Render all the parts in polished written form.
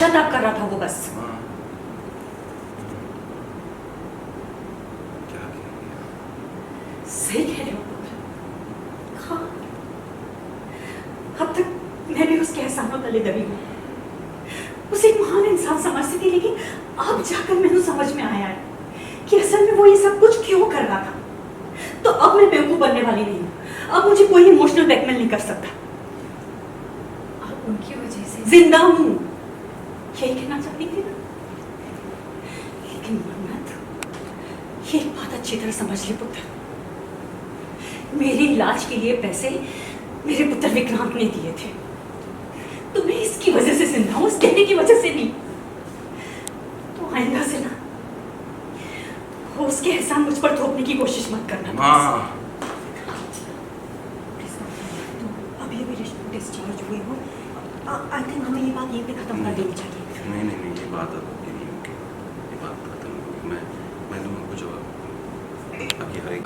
शराब कर रहा था वो बस। हाँ। क्या कह रही है? सही कह रहे हो पुत्र। हाँ, अब तक मैं भी उसके एहसानों तले दबी हूँ, उसे एक महान इंसान समझती थी, लेकिन अब जाकर मैंने समझ में आया है कि असल में वो ये सब कुछ क्यों कर रहा था। तो अब मैं बेवकूफ बनने वाली नहीं हूँ, अब मुझे कोई इमोशनल ब्लैकमेल नहीं कर सकता। आप उनकी वजह से जिंदा हूँ, यही कहना चाहती थी ना। लेकिन मन्नत, ये बात अच्छी तरह समझ ली पुत्र, मेरे इलाज के लिए पैसे मेरे पुत्र विक्रांत ने दिए थे, तो मैं इसकी वजह से जिंदा हूँ, उस कहने की वजह से नहीं। तो आइंदा से ना उसके एहसान मुझ पर थोपने की कोशिश मत करना। माँ, अभी अभी डिस्चार्ज हुए हो, आई थिंक हमें ये बात यहीं पे खत्म कर देनी चाहिए। नहीं नहीं नहीं, ये बात अब अभी नहीं होगी, ये बात खत्म होगी। मैं तुमको जवाब, आपकी हर एक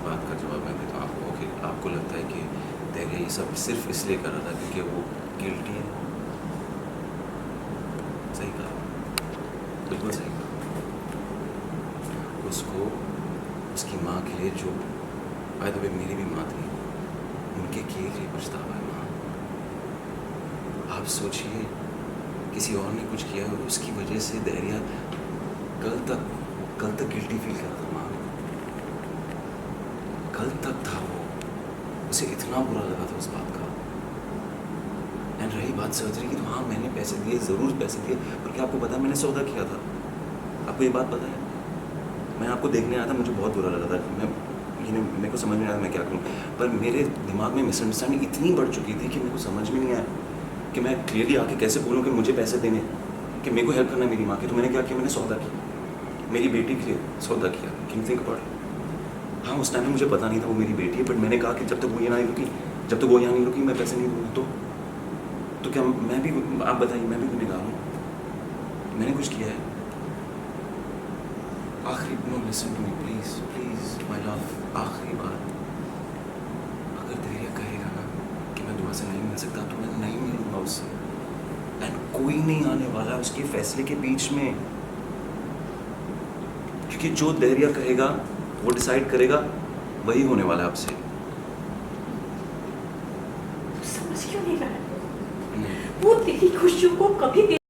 बात का जवाब मैं देता हूँ आपको। कि आपको लगता है कि धैर्य ये सब सिर्फ इसलिए कर रहा था क्योंकि वो गिल्टी है। सही कहा, बिल्कुल सही कहा। उसको उसकी माँ के लिए, जो बाय द वे मेरी भी माँ थी, उनके किए लिए पछतावा है माँ। आप सोचिए, किसी और ने कुछ किया और उसकी वजह से धैर्य कल तक गिल्टी फील कर रहा था माँ। कल तक था वो, उसे इतना बुरा लगा था उस बात का। एंड रही बात सर्जरी की, तो हाँ मैंने पैसे दिए, ज़रूर पैसे दिए, पर क्या आपको पता है मैंने सौदा किया था? आपको ये बात पता है? मैं आपको देखने आया था, मुझे बहुत बुरा लगा था। मेरे को समझ नहीं आया मैं क्या करूं, पर मेरे दिमाग में मिसअंडरस्टैंडिंग इतनी बढ़ चुकी थी कि मेरे को समझ में नहीं आया कि मैं क्लियरली आके कैसे बोलूं कि मुझे पैसे देने, कि मेरे को हेल्प करना है मेरी माँ की। तो मैंने क्या किया, मैंने सौदा किया, मेरी बेटी के लिए सौदा किया। Can you think about it? हाँ, उस टाइम में मुझे पता नहीं था वो मेरी बेटी है, बट मैंने कहा कि जब तक वो यहाँ नहीं रुकी मैं पैसे नहीं दूँगा। तो क्या मैं भी, आप बताइए, मैं भी गुनहगार हूँ? मैंने कुछ किया है? आखिरी, no listen to me please please my love, आखिरी बार, अगर धैर्य कहेगा ना कि मैं दुआ से नहीं मिल सकता, तो मैं नहीं मिलूंगा उससे। एंड कोई नहीं आने वाला उसके फैसले के बीच में, क्योंकि जो धैर्य कहेगा वो डिसाइड करेगा, वही होने वाला है आपसे। समझ क्यों नहीं रहा है? नहीं। वो तेरी खुशियों को कभी